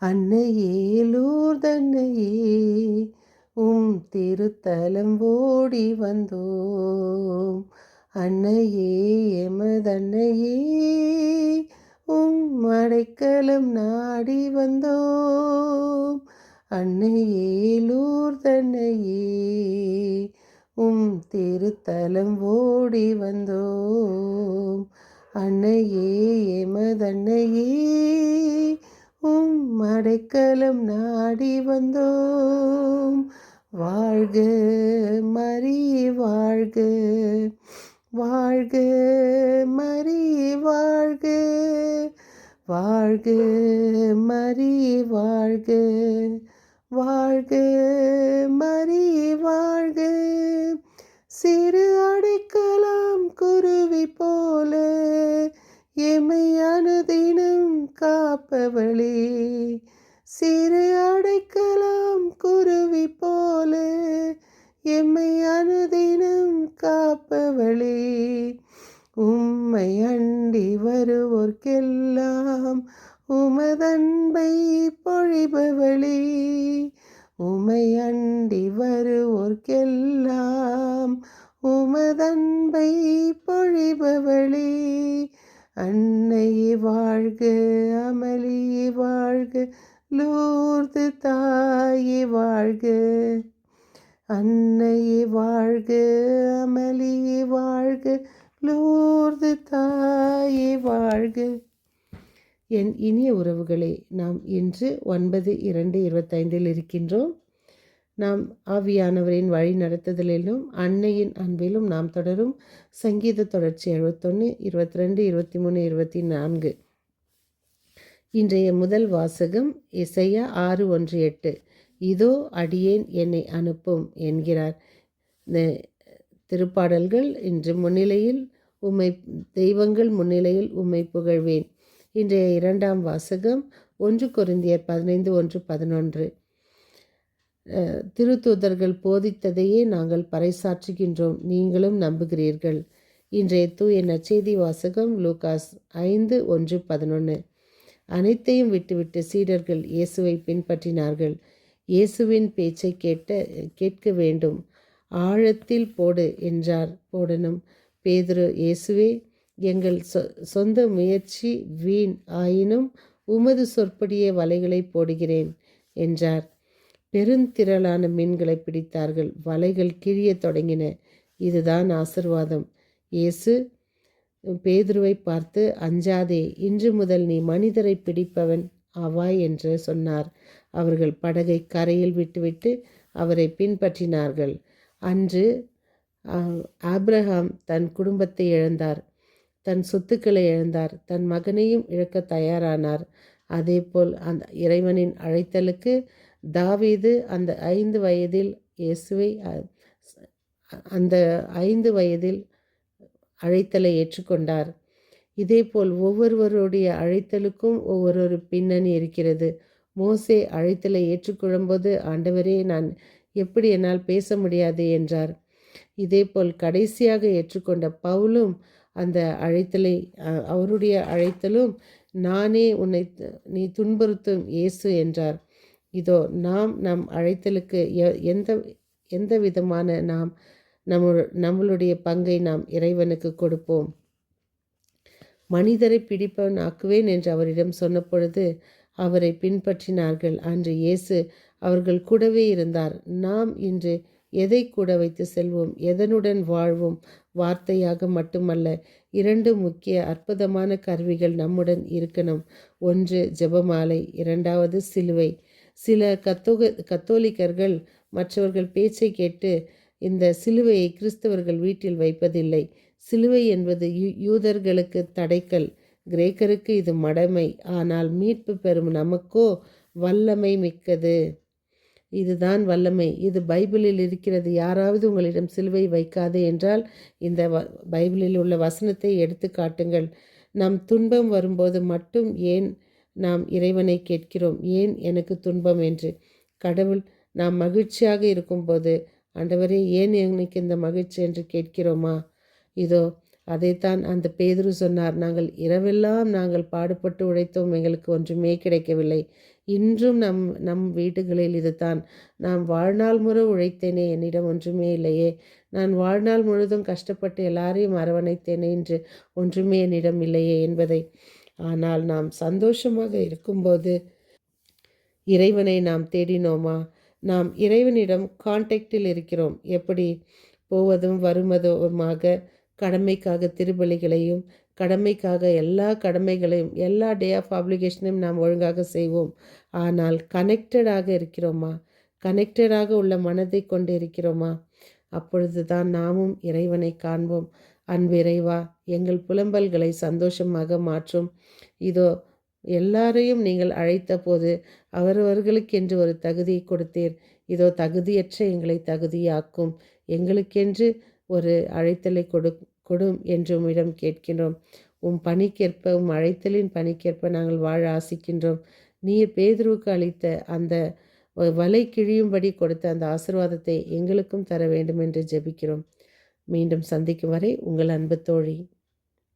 அன்னையே லூர்தன்னையே திருத்தலம் ஓடி வந்தோம். அன்னையே எமதன்னையே அடைக்கலம் நாடி வந்தோம். அன்னையே லூர்தன்னையே திருத்தலம் ஓடி வந்தோம். அன்னையே எமதன்னையே அடைக்கலம் நாடி வந்தோம். வாழ்க மரியே வாழ்க, வாழ்க மரியே வாழ்க, வாழ்க மரியே வாழ்க, வாழ்க மரியே வாழ்க. சிறு அடைக்கலம் குருவி போல எமை அனுதினம் காப்பவளே. சிறு அடைக்கலம் குருவி போல எம்மை அனுதினம் காப்பவளே. உம்மை அண்டி வருவோர்க்கெல்லாம் உமதன்பை பொழிபவளே. உம்மை அண்டி வருவோர்க்கெல்லாம் உமதன்பை பொழிபவளே. அன்னையே வாழ்க, அமளியே வாழ்க, லூர்து தாயே வாழ்க. அன்னையே வாழ்க, அமளியே வாழ்க, லூர்து தாயே வாழ்க. என் இனிய உறவுகளே, நாம் இன்று 9/2/25 இருக்கின்றோம். நாம் ஆவியானவரின் வழி நடத்துதலிலும் அன்னையின் அன்பிலும் நாம் தொடரும் சங்கீத தொடர்ச்சி 71, 22, 23, 24. இன்றைய முதல் வாசகம் எசையா 6:1-8. இதோ அடியேன் என்னை அனுப்பும் என்கிறார். திருப்பாடல்கள் இன்று முன்னிலையில் தெய்வங்கள் முன்னிலையில் உம்மை புகழ்வேன். இன்றைய இரண்டாம் வாசகம் 1 கொரிந்தியர் 15:1-11. திருத்தூதர்கள் போதித்ததையே நாங்கள் பறைசாற்றுகின்றோம், நீங்களும் நம்புகிறீர்கள். இன்றைய தூய நற்செய்தி வாசகம் லூகாஸ் 5:1-11. அனைத்தையும் விட்டுவிட்டு சீடர்கள் இயேசுவை பின்பற்றினார்கள். இயேசுவின் பேச்சை கேட்க வேண்டும். ஆழத்தில் போடு என்றார். போடணும். பேதுரு, இயேசுவே, எங்கள் சொந்த முயற்சி வீண் ஆயினும் உமது சொற்படியே வலைகளை போடுகிறேன் என்றார். பெருந்திரளான மீன்களை பிடித்தார்கள். வலைகள் கிழிய தொடங்கின. இதுதான் ஆசீர்வாதம். இயேசு பேதுருவை பார்த்து, அஞ்சாதே, இன்று முதல் நீ மனிதரை பிடிப்பவன் ஆவாய் என்று சொன்னார். அவர்கள் படகை கரையில் விட்டுவிட்டு அவரை பின்பற்றினார்கள். அன்று ஆபிரகாம் தன் குடும்பத்தை இழந்தார், தன் சொத்துக்களை இழந்தார், தன் மகனையும் இழக்க தயாரானார். அதேபோல் அந்த இறைவனின் அழைத்தலுக்கு தாவீது அந்த 5 வயதில் இயேசுவை அந்த 5 வயதில் அழைத்தலை ஏற்றுக்கொண்டார். இதேபோல் ஒவ்வொருவருடைய அழைத்தலுக்கும் ஒவ்வொரு பின்னணி இருக்கிறது. மோசே அழைத்தலை ஏற்றுக்கொள்ளும்போது, ஆண்டவரே, நான் எப்படி என்னால் பேச முடியாது என்றார். இதேபோல் கடைசியாக ஏற்றுக்கொண்ட பவுலும் அந்த அழைத்தலை அவருடைய அழைத்தலும், நானே உன்னை நீ துன்புறுத்தும் இயேசு என்றார். இதோ நாம் நம் அழைத்தலுக்கு எந்த விதமான நம்மளுடைய பங்கை நாம் இறைவனுக்கு கொடுப்போம். மனிதரை பிடிப்பவன் ஆக்குவேன் என்று அவரிடம் சொன்ன பொழுது அவரை பின்பற்றினார்கள். அன்று இயேசு அவர்கள் கூடவே இருந்தார். நாம் இன்று எதை கூட வைத்து செல்வோம்? எதனுடன் வாழ்வோம்? வார்த்தையாக மட்டுமல்ல, 2 முக்கிய அற்புதமான கருவிகள் நம்முடன் இருக்கணும். ஒன்று ஜெபமாலை, 2வது சிலுவை. சில கத்தோலிக்கர்கள் மற்றவர்கள் பேச்சை கேட்டு இந்த சிலுவையை கிறிஸ்தவர்கள் வீட்டில் வைப்பதில்லை. சிலுவை என்பது யூதர்களுக்கு தடைக்கல், கிரேக்கருக்கு இது மடமை. ஆனால் மீட்பு பெறும் நமக்கோ வல்லமை மிக்கது. இதுதான் வல்லமை. இது பைபிளில் இருக்கிறது. யாராவது உங்களிடம் சிலுவை வைக்காதே என்றால் இந்த பைபிளில் உள்ள வசனத்தை எடுத்து காட்டுங்கள். நம் துன்பம் வரும்போது மட்டும் ஏன் நாம் இறைவனை கேட்கிறோம், ஏன் எனக்கு துன்பம் என்று? கடவுள் நாம் மகிழ்ச்சியாக இருக்கும்போது, ஆண்டவரே ஏன் எனக்கு இந்த மகிழ்ச்சி என்று கேட்கிறோமா? இதோ அதைத்தான் அந்த பேதுரு சொன்னார். நாங்கள் இரவெல்லாம் பாடுபட்டு உழைத்தோம், எங்களுக்கு ஒன்றுமே கிடைக்கவில்லை. இன்றும் நம் வீடுகளில் இதுதான். நான் வாழ்நாள் முறை உழைத்தேனே, என்னிடம் ஒன்றுமே இல்லையே. நான் வாழ்நாள் முழுதும் கஷ்டப்பட்டு எல்லாரையும் அரவணைத்தேனே, இன்று ஒன்றுமே என்னிடம் இல்லையே என்பதை. ஆனால் நாம் சந்தோஷமாக இருக்கும்போது இறைவனை நாம் தேடினோமா? நாம் இறைவனிடம் கான்டாக்டில் இருக்கிறோம். எப்படி? போவதும் வருவதுமாக, கடமைக்காக திருப்பலிகளையும், கடமைக்காக எல்லா கடமைகளையும், எல்லா டே ஆஃப் ஆப்ளிகேஷனையும் நாம் ஒழுங்காக செய்வோம். ஆனால் கனெக்டடாக இருக்கிறோமா? கனெக்டடாக உள்ள மனதை கொண்டு இருக்கிறோமா? அப்பொழுது தான் நாமும் இறைவனை காண்போம். அன்பு இறைவா, எங்கள் புலம்பல்களை சந்தோஷமாக மாற்றும். இதோ எல்லாரையும் நீங்கள் அழைத்த போது அவரவர்களுக்கென்று ஒரு தகுதியை கொடுத்தீர். இதோ தகுதியற்ற எங்களை தகுதியாக்கும். எங்களுக்கென்று ஒரு அழைத்தலை கொடும் என்று உம்மிடம் கேட்கின்றோம். உம் பணிக்கேற்ப, உம் அழைத்தலின் பணிக்கேற்ப நாங்கள் வாழ ஆசிக்கின்றோம். நீர் பேதுருவுக்கு அளித்த அந்த வலை கிழியும்படி கொடுத்த அந்த ஆசீர்வாதத்தை எங்களுக்கும் தர வேண்டும் என்று ஜெபிக்கிறோம். மீண்டும் சந்திக்கும் வரை உங்கள் அன்பு தோழி.